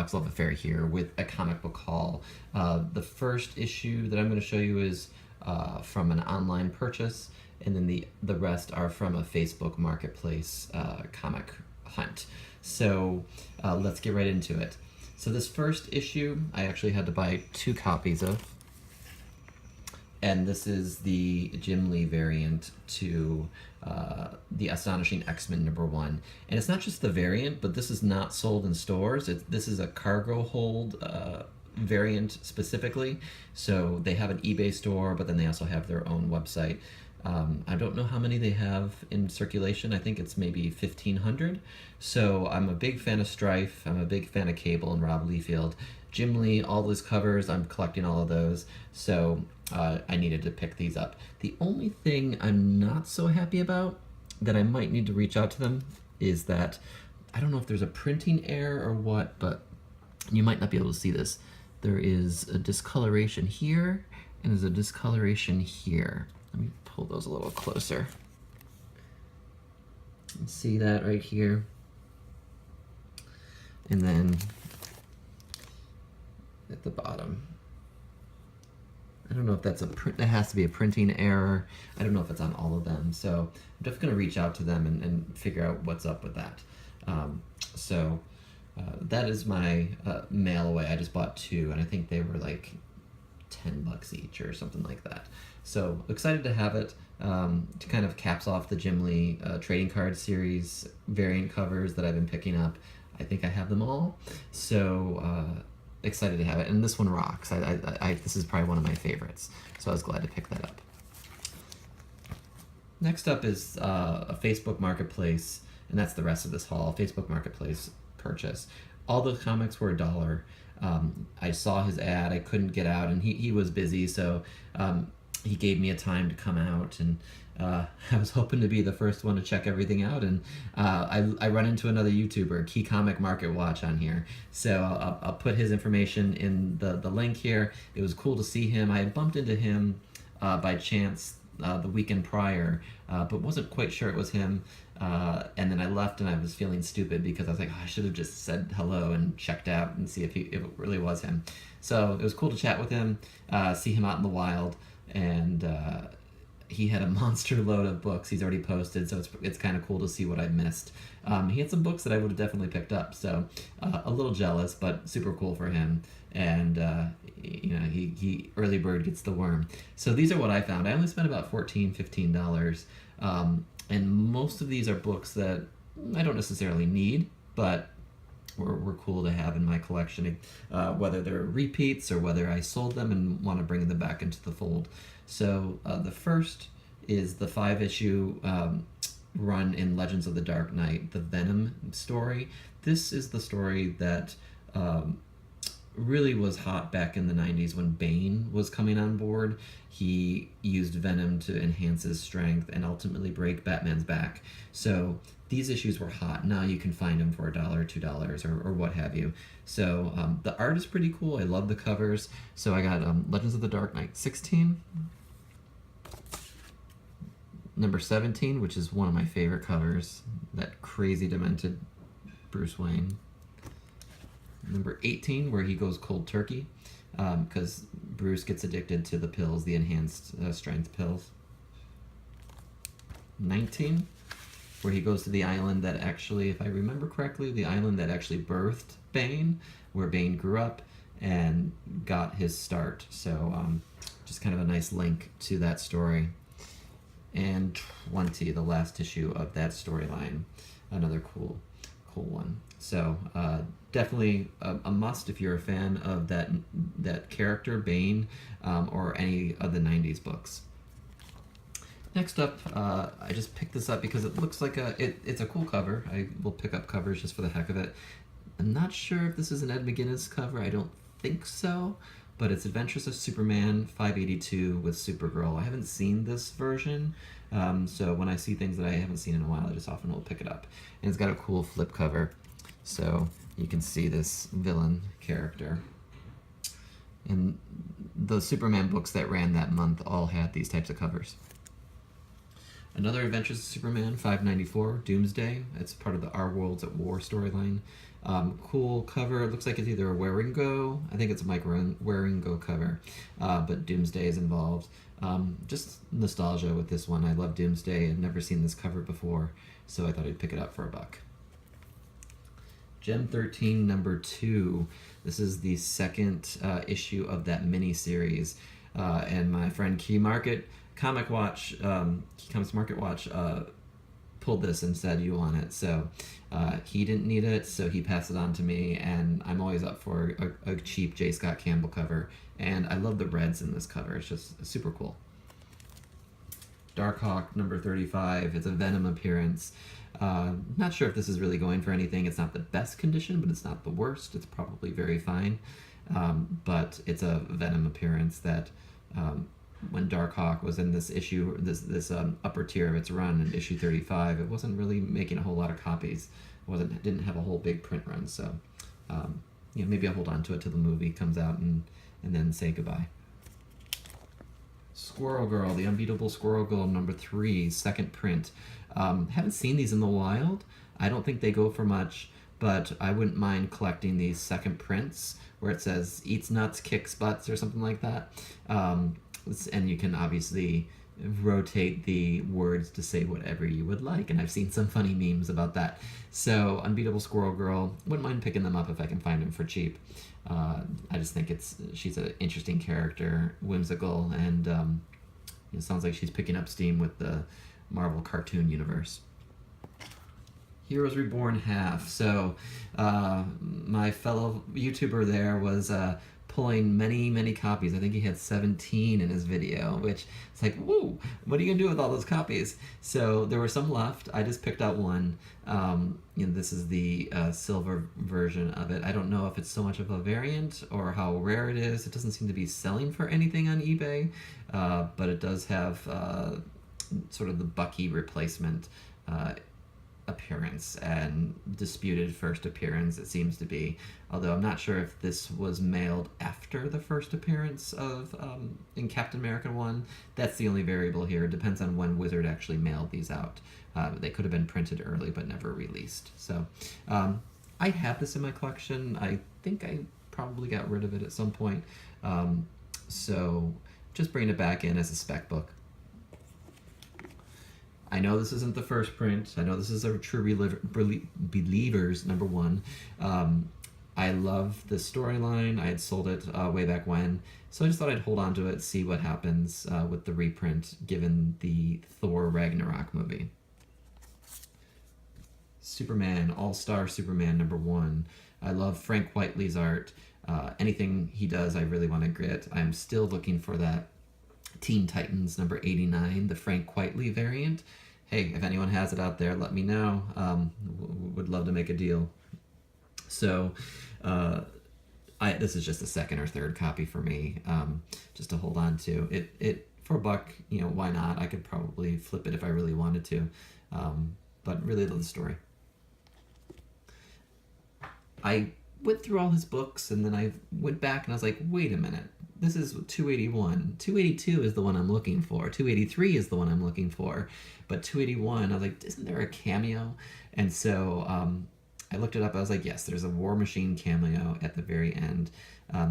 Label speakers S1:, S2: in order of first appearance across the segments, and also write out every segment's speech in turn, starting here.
S1: Fox Love Affair here with a comic book haul. The first issue that I'm going to show you is from an online purchase, and then the rest are from a Facebook Marketplace comic hunt. So let's get right into it. So this first issue I actually had to buy 2 copies of, and this is the Jim Lee variant to the Astonishing X-Men #1. And it's not just the variant, but this is not sold in stores. This is a cargo hold variant specifically. So they have an eBay store, but then they also have their own website. I don't know how many they have in circulation. I think it's maybe 1,500. So I'm a big fan of Strife. I'm a big fan of Cable and Rob Liefeld. Jim Lee, all those covers, I'm collecting all of those. So I needed to pick these up. The only thing I'm not so happy about, that I might need to reach out to them, is that I don't know if there's a printing error or what, but you might not be able to see this. There is a discoloration here, and there's a discoloration here. Let me pull those a little closer. See that right here? And then at the bottom. I don't know if that's that has to be a printing error. I don't know if it's on all of them. So I'm just gonna reach out to them and figure out what's up with that. That is my mail away. I just bought 2, and I think they were like $10 each or something like that. So excited to have it to kind of caps off the Jim Lee trading card series variant covers that I've been picking up. I think I have them all. So excited to have it, and this one rocks. This is probably one of my favorites, so I was glad to pick that up. Next up is a Facebook Marketplace, and that's the rest of this haul. Facebook Marketplace purchase. All the comics were $1. I saw his ad. I couldn't get out, and he was busy, so he gave me a time to come out, and I was hoping to be the first one to check everything out, and I run into another YouTuber, Key Comic Market Watch, on here. So I'll put his information in the link here. It was cool to see him. I had bumped into him by chance the weekend prior, but wasn't quite sure it was him. And then I left, and I was feeling stupid because I was like, oh, I should have just said hello and checked out and see if it really was him. So it was cool to chat with him, see him out in the wild, and he had a monster load of books he's already posted, so it's kind of cool to see what I missed. He had some books that I would have definitely picked up, so a little jealous, but super cool for him. And you know, he early bird gets the worm. So these are what I found. I only spent about $14, $15, and most of these are books that I don't necessarily need, but were cool to have in my collection, whether they're repeats or whether I sold them and want to bring them back into the fold. So the first is the 5-issue run in Legends of the Dark Knight, the Venom story. This is the story that really was hot back in the 90s when Bane was coming on board. He used Venom to enhance his strength and ultimately break Batman's back. So these issues were hot. Now you can find them for $1, $2, or what have you. So the art is pretty cool. I love the covers. So I got Legends of the Dark Knight 16, number 17, which is one of my favorite covers, that crazy demented Bruce Wayne. Number 18, where he goes cold turkey, because Bruce gets addicted to the pills, the enhanced strength pills. 19, where he goes to the island that actually, if I remember correctly, the island that actually birthed Bane, where Bane grew up and got his start. So just kind of a nice link to that story. And 20, the last issue of that storyline, another cool one. So definitely a must if you're a fan of that character, Bane, or any of the 90s books. Next up, I just picked this up because it looks like it's a cool cover. I will pick up covers just for the heck of it. I'm not sure if this is an Ed McGuinness cover. I don't think so, but it's Adventures of Superman 582 with Supergirl. I haven't seen this version, so when I see things that I haven't seen in a while, I just often will pick it up. And it's got a cool flip cover, so you can see this villain character. And the Superman books that ran that month all had these types of covers. Another Adventures of Superman 594, Doomsday. It's part of the Our Worlds at War storyline. Cool cover. It looks like it's either a Wear and Go. I think it's a Mike Wear and Go cover, but Doomsday is involved. Just nostalgia with this one. I love Doomsday. I've never seen this cover before, so I thought I'd pick it up for $1. Gem 13 number 2. This is the second issue of that mini series, and my friend Key Comics Market Watch pulled this and said you want it. So he didn't need it, so he passed it on to me, and I'm always up for a cheap J. Scott Campbell cover, and I love the reds in this cover. It's just super cool. Darkhawk number 35. It's a Venom appearance. Not sure if this is really going for anything. It's not the best condition, but it's not the worst. It's probably very fine. But it's a Venom appearance that when Darkhawk was in this issue, this upper tier of its run in issue 35, it wasn't really making a whole lot of copies. Didn't have a whole big print run. So maybe I'll hold on to it till the movie comes out and then say goodbye. Squirrel Girl, the Unbeatable Squirrel Girl number 3, second print. Haven't seen these in the wild. I don't think they go for much, but I wouldn't mind collecting these second prints where it says eats nuts, kicks butts, or something like that. And you can obviously rotate the words to say whatever you would like, and I've seen some funny memes about that. So Unbeatable Squirrel Girl, wouldn't mind picking them up if I can find them for cheap. I just think she's an interesting character, whimsical, and it sounds like she's picking up steam with the Marvel cartoon universe. Heroes Reborn half. So my fellow YouTuber there was pulling many copies. I think he had 17 in his video, which it's like, whoa, what are you gonna do with all those copies? So there were some left. I just picked out one. This is the silver version of it. I don't know if it's so much of a variant or how rare it is. It doesn't seem to be selling for anything on eBay, but it does have sort of the Bucky replacement appearance and disputed first appearance, it seems to be, although I'm not sure if this was mailed after the first appearance of in Captain America 1. That's the only variable here. It depends on when Wizard actually mailed these out. They could have been printed early but never released. So I have this in my collection. I think I probably got rid of it at some point, so just bringing it back in as a spec book. I know this isn't the first print. I know this is a True Believers number 1. I love the storyline. I had sold it way back when, so I just thought I'd hold on to it, see what happens with the reprint, given the Thor Ragnarok movie. Superman, All-Star Superman number 1. I love Frank Whiteley's art. Anything he does, I really want to get. I'm still looking for that Teen Titans number 89, the Frank Whiteley variant. Hey, if anyone has it out there, let me know. Would love to make a deal. So this is just a second or third copy for me, just to hold on to. It for $1, why not? I could probably flip it if I really wanted to, but really love the story. I went through all his books, and then I went back and I was like, wait a minute. This is 281. 282 is the one I'm looking for. 283 is the one I'm looking for. But 281, I was like, isn't there a cameo? And so I looked it up. I was like, yes, there's a War Machine cameo at the very end.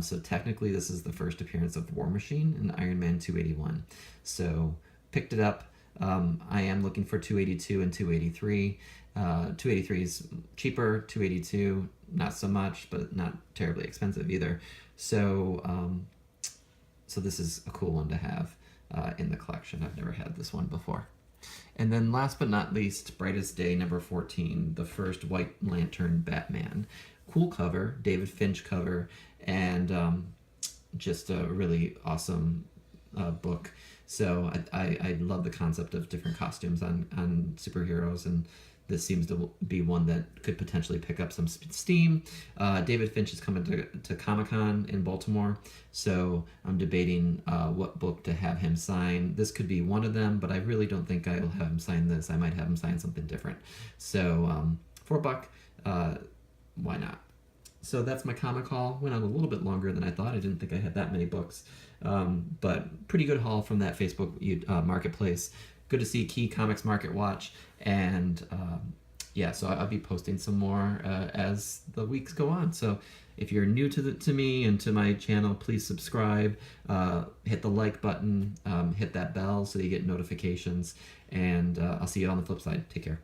S1: So technically, this is the first appearance of War Machine in Iron Man 281. So picked it up. I am looking for 282 and 283. 283 is cheaper. 282, not so much, but not terribly expensive either. So so this is a cool one to have in the collection. I've never had this one before. And then last but not least, Brightest Day number 14, the first White Lantern Batman. Cool cover, David Finch cover, and just a really awesome book. So I love the concept of different costumes on superheroes, and this seems to be one that could potentially pick up some steam. David Finch is coming to Comic-Con in Baltimore, so I'm debating what book to have him sign. This could be one of them, but I really don't think I will have him sign this. I might have him sign something different. So for $1, why not? So that's my comic haul. Went on a little bit longer than I thought. I didn't think I had that many books, but pretty good haul from that Facebook marketplace. good to see Key Comics Market Watch, and yeah, so I'll be posting some more as the weeks go on. So if you're new to me and to my channel, please subscribe, hit the like button, hit that bell so you get notifications, and I'll see you on the flip side. Take care.